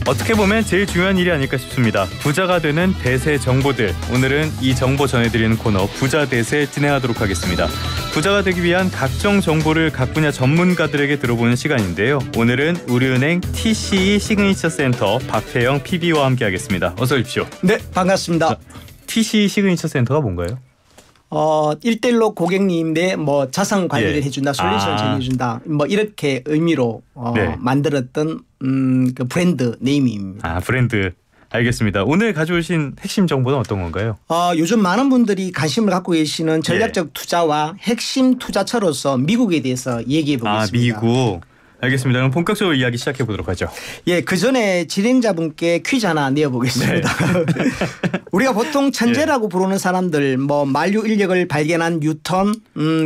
어떻게 보면 제일 중요한 일이 아닐까 싶습니다. 부자가 되는 대세 정보들. 오늘은 이 정보 전해드리는 코너 부자 대세 진행하도록 하겠습니다. 부자가 되기 위한 각종 정보를 각 분야 전문가들에게 들어보는 시간인데요. 오늘은 우리은행 TCE 시그니처 센터 박태영 PB와 함께하겠습니다. 어서 오십시오. 네, 반갑습니다. 자, TCE 시그니처 센터가 뭔가요? 1대1로 고객님의 뭐 자산 관리를 예. 해준다, 솔루션을 제공해준다, 뭐 이렇게 의미로 네. 만들었던 그 브랜드 네임입니다. 아, 브랜드. 알겠습니다. 오늘 가져오신 핵심 정보는 어떤 건가요? 요즘 많은 분들이 관심을 갖고 계시는 전략적 투자와 핵심 투자처로서 미국에 대해서 얘기해 보겠습니다. 아, 미국. 알겠습니다. 그럼 본격적으로 이야기 시작해 보도록 하죠. 예, 그 전에 진행자분께 퀴즈 하나 내어보겠습니다. 네. 우리가 보통 천재라고 부르는 사람들, 뭐 만류 인력을 발견한 뉴턴,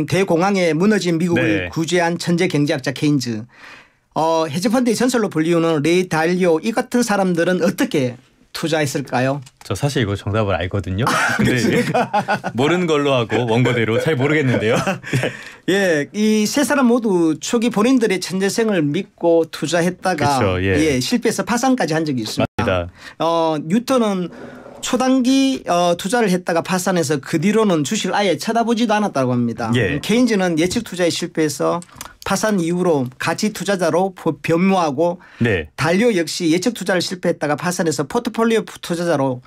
대공황에 무너진 미국을 네. 구제한 천재 경제학자 케인즈, 헤지펀드의 전설로 불리우는 레이 달리오, 이 같은 사람들은 어떻게 투자했을까요? 저 사실 이거 정답을 알거든요. 근데 모르는 걸로 하고 원고대로 잘 모르겠는데요. 예, 이 세 사람 모두 초기 본인들의 천재성을 믿고 투자했다가 그쵸, 예. 실패해서 파산까지 한 적이 있습니다. 맞습니다. 뉴턴은 초단기 투자를 했다가 파산해서 그 뒤로는 주식을 아예 쳐다보지도 않았다고 합니다. 예. 케인즈는 예측 투자에 실패해서 파산 이후로 가치 투자자로 변모하고 네. 달리오 역시 예측 투자를 실패했다가 파산해서 포트폴리오 투자자로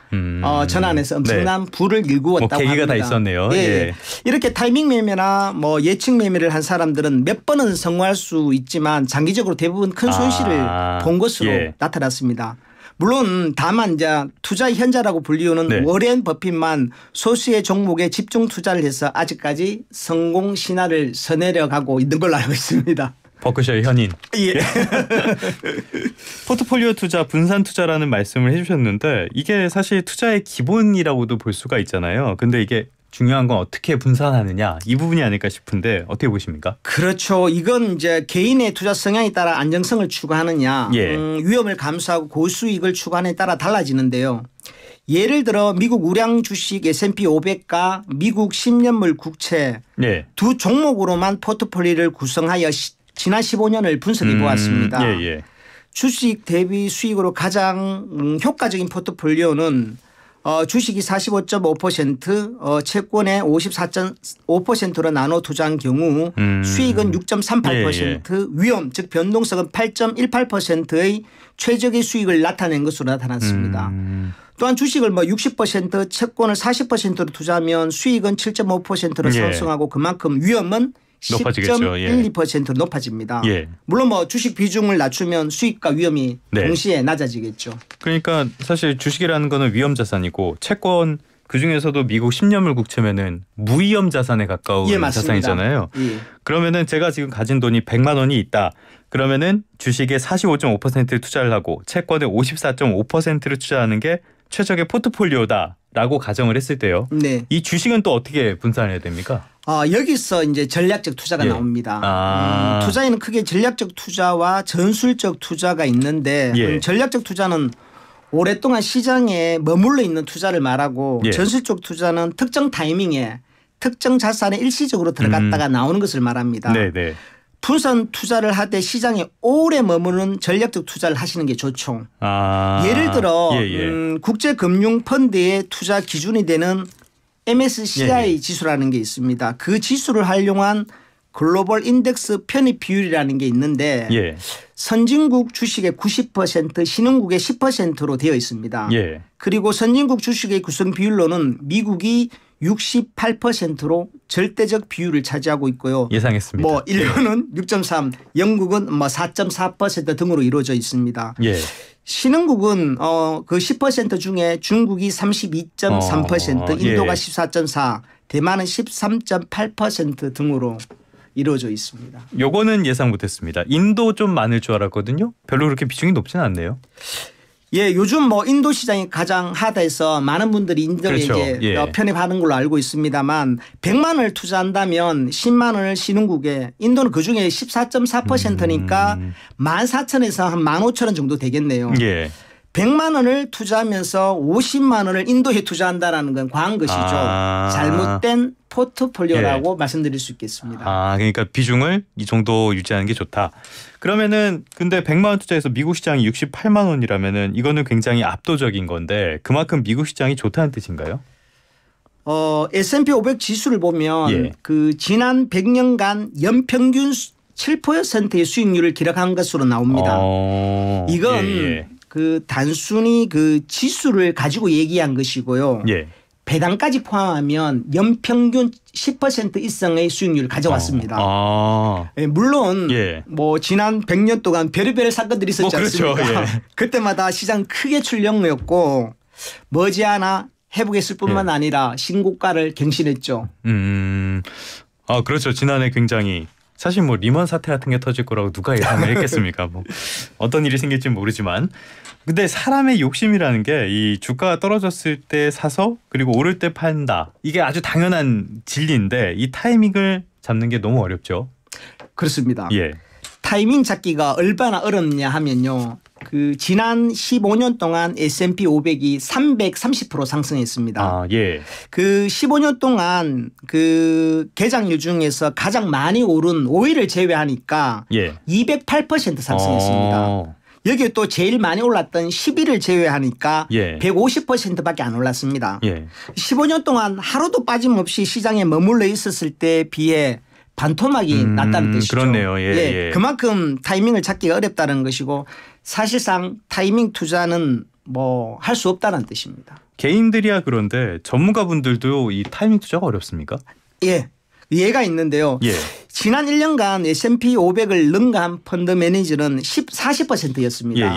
전환해서 엄청난 부를 일구었다고 뭐 계기가 합니다. 다 있었네요. 예. 예. 이렇게 타이밍 매매나 뭐 예측 매매를 한 사람들은 몇 번은 성공할 수 있지만 장기적으로 대부분 큰 손실을 본 것으로 예. 나타났습니다. 물론 다만 이제 투자 현자라고 불리우는 네. 워렌 버핏만 소수의 종목에 집중 투자를 해서 아직까지 성공 신화를 서내려가고 있는 걸로 알고 있습니다. 버크셔의 현인. 예. 포트폴리오 투자, 분산 투자라는 말씀을 해주셨는데 이게 사실 투자의 기본이라고도 볼 수가 있잖아요. 근데 이게 중요한 건 어떻게 분산하느냐 이 부분이 아닐까 싶은데 어떻게 보십니까? 그렇죠. 이건 이제 개인의 투자 성향에 따라 안정성을 추구하느냐, 예. 위험을 감수하고 고수익을 추구하느냐에 따라 달라지는데요. 예를 들어 미국 우량 주식 S&P 500과 미국 10년물 국채 네. 두 종목으로만 포트폴리오를 구성하여 지난 15년을 분석해 보았습니다. 예. 주식 대비 수익으로 가장 효과적인 포트폴리오는 주식이 45.5%, 채권의 54.5%로 나눠 투자한 경우 수익은 6.38%, 위험 즉 변동성은 8.18%의 최적의 수익을 나타낸 것으로 나타났습니다. 또한 주식을 60%, 채권을 40%로 투자하면 수익은 7.5%로 상승하고 그만큼 위험은 10.12%로 높아집니다. 예. 물론 주식 비중을 낮추면 수익과 위험이 네. 동시에 낮아지겠죠. 그러니까 사실 주식이라는 거는 위험 자산이고 채권 그중에서도 미국 10년물 국채면은 무위험 자산에 가까운 자산이잖아요. 예. 그러면은 제가 지금 가진 돈이 100만 원이 있다. 그러면은 주식에 45.5%를 투자를 하고 채권에 54.5%를 투자하는 게 최적의 포트폴리오다라고 가정을 했을 때요. 네. 이 주식은 또 어떻게 분산해야 됩니까? 여기서 이제 전략적 투자가 나옵니다. 투자에는 크게 전략적 투자와 전술적 투자가 있는데 전략적 투자는 오랫동안 시장에 머물러 있는 투자를 말하고 전술적 투자는 특정 타이밍에 특정 자산에 일시적으로 들어갔다가 나오는 것을 말합니다. 네네. 분산 투자를 하되 시장에 오래 머무는 전략적 투자를 하시는 게 좋죠. 예를 들어 국제금융펀드의 투자 기준이 되는 MSCI 지수라는 게 있습니다. 그 지수를 활용한 글로벌 인덱스 편입 비율이라는 게 있는데 선진국 주식의 90%, 신흥국의 10%로 되어 있습니다. 그리고 선진국 주식의 구성 비율로는 미국이 68%로 절대적 비율을 차지하고 있고요. 예상했습니다. 일본은 6.3, 영국은 4.4% 등으로 이루어져 있습니다. 신흥국은 그 10% 중에 중국이 32.3%, 인도가 14.4%, 대만은 13.8% 등으로 이루어져 있습니다. 요거는 예상 못했습니다. 인도 좀 많을 줄 알았거든요. 별로 그렇게 비중이 높지는 않네요. 요즘 인도 시장이 가장 핫해서 많은 분들이 인도에 이제 편입하는 걸로 알고 있습니다만 100만 원을 투자한다면 10만 원을 신흥국에 인도는 그중에 14.4%니까 14,000에서 한 15,000원 정도 되겠네요. 100만 원을 투자하면서 50만 원을 인도에 투자한다는 건 과한 것이죠. 잘못된 포트폴리오라고 말씀드릴 수 있겠습니다. 아, 그러니까 비중을 이 정도 유지하는 게 좋다. 그러면은 근데 100만 원 투자해서 미국 시장이 68만 원이라면은 이거는 굉장히 압도적인 건데 그만큼 미국 시장이 좋다는 뜻인가요? S&P 500 지수를 보면 그 지난 100년간 연평균 7%의 수익률을 기록한 것으로 나옵니다. 이건 그 단순히 그 지수를 가지고 얘기한 것이고요. 배당까지 포함하면 연평균 10% 이상의 수익률을 가져왔습니다. 물론 뭐 지난 100년 동안 별의별 사건들이 있었지 않습니까? 그렇죠. 그때마다 시장 크게 출렁였고 머지않아 회복했을 뿐만 아니라 신고가를 갱신했죠. 그렇죠. 지난해 굉장히 사실 뭐 리먼 사태 같은 게 터질 거라고 누가 예상을 했겠습니까? 뭐 어떤 일이 생길지는 모르지만 근데 사람의 욕심이라는 게 이 주가가 떨어졌을 때 사서 그리고 오를 때 판다. 이게 아주 당연한 진리인데 이 타이밍을 잡는 게 너무 어렵죠. 그렇습니다. 타이밍 잡기가 얼마나 어렵냐 하면요. 그 지난 15년 동안 S&P 500이 330% 상승했습니다. 그 15년 동안 그 계장류 중에서 가장 많이 오른 5위를 제외하니까 208% 상승했습니다. 여기에 또 제일 많이 올랐던 10위를 제외하니까 150%밖에 안 올랐습니다. 15년 동안 하루도 빠짐없이 시장에 머물러 있었을 때에 비해 반토막이 났다는 뜻이죠. 그렇네요. 그만큼 타이밍을 찾기가 어렵다는 것이고 사실상 타이밍 투자는 뭐 할 수 없다는 뜻입니다. 개인들이야 그런데 전문가분들도 이 타이밍 투자가 어렵습니까? 예가 있는데요. 지난 1년간 S&P 500을 능가한 펀드 매니저는 40%였습니다.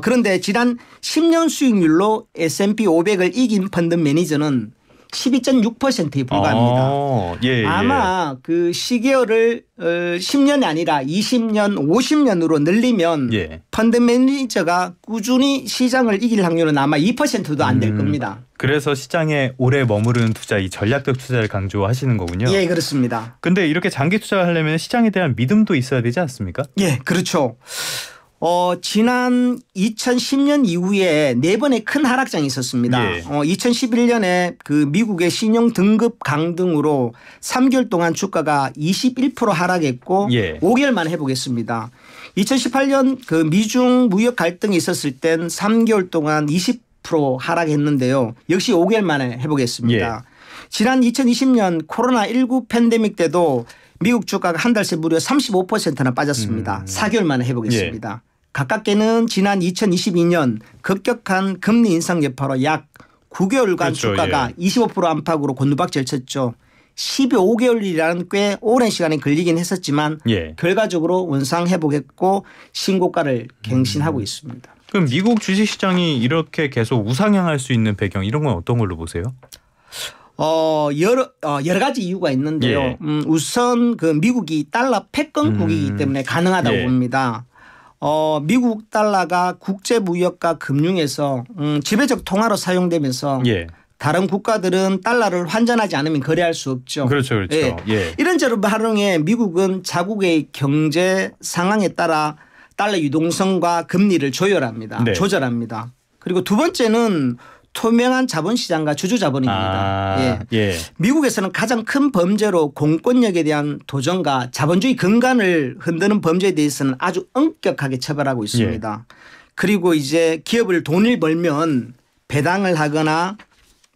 그런데 지난 10년 수익률로 S&P 500을 이긴 펀드 매니저는 12.6%에 불과합니다. 아마 그 시계열을 10년이 아니라 20년, 50년으로 늘리면 펀드 매니저가 꾸준히 시장을 이길 확률은 아마 2%도 안 될 겁니다. 그래서 시장에 오래 머무르는 투자, 이 전략적 투자를 강조하시는 거군요. 그렇습니다. 근데 이렇게 장기 투자를 하려면 시장에 대한 믿음도 있어야 되지 않습니까? 그렇죠. 지난 2010년 이후에 4번의 큰 하락장이 있었습니다. 2011년에 그 미국의 신용 등급 강등으로 3개월 동안 주가가 21% 하락했고 5개월 만에 회복했습니다. 2018년 그 미중 무역 갈등이 있었을 땐 3개월 동안 20% 하락했는데요. 역시 5개월 만에 회복했습니다. 지난 2020년 코로나19 팬데믹 때도 미국 주가가 한 달 새 무려 35%나 빠졌습니다. 4개월 만에 회복했습니다. 가깝게는 지난 2022년 급격한 금리 인상 여파로 약 9개월간 주가가 25% 안팎으로 곤두박질 쳤죠. 15개월이라는 꽤 오랜 시간이 걸리긴 했었지만 결과적으로 원상 회복했고 신고가를 갱신하고 있습니다. 그럼 미국 주식시장이 이렇게 계속 우상향할 수 있는 배경 이런 건 어떤 걸로 보세요? 여러 가지 이유가 있는데요. 우선 그 미국이 달러 패권국이기 때문에 가능하다고 봅니다. 미국 달러가 국제 무역과 금융에서 지배적 통화로 사용되면서 다른 국가들은 달러를 환전하지 않으면 거래할 수 없죠. 그렇죠. 이런저런 활용에 미국은 자국의 경제 상황에 따라 달러 유동성과 금리를 조절합니다. 그리고 두 번째는 투명한 자본시장과 주주자본입니다. 미국에서는 가장 큰 범죄로 공권력에 대한 도전과 자본주의 근간을 흔드는 범죄에 대해서는 아주 엄격하게 처벌하고 있습니다. 그리고 이제 기업을 돈을 벌면 배당을 하거나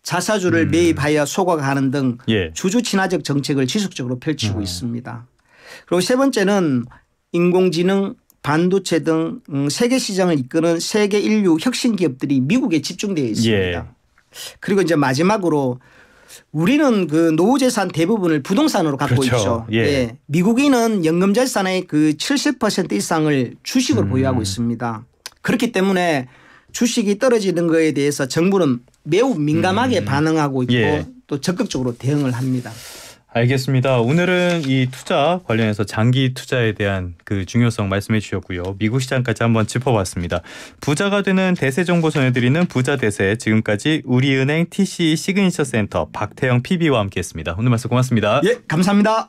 자사주를 매입하여 소각하는 등 주주 친화적 정책을 지속적으로 펼치고 있습니다. 그리고 세 번째는 인공지능 반도체 등 세계 시장을 이끄는 세계 인류 혁신 기업들이 미국에 집중되어 있습니다. 그리고 이제 마지막으로 우리는 그 노후 재산 대부분을 부동산으로 갖고 있죠. 미국인은 연금 재산의 그 70% 이상을 주식으로 보유하고 있습니다. 그렇기 때문에 주식이 떨어지는 것에 대해서 정부는 매우 민감하게 반응하고 있고 또 적극적으로 대응을 합니다. 알겠습니다. 오늘은 이 투자 관련해서 장기 투자에 대한 그 중요성 말씀해 주셨고요. 미국 시장까지 한번 짚어봤습니다. 부자가 되는 대세 정보 전해드리는 부자 대세, 지금까지 우리은행 TCE 시그니처 센터 박태영 PB와 함께했습니다. 오늘 말씀 고맙습니다. 감사합니다.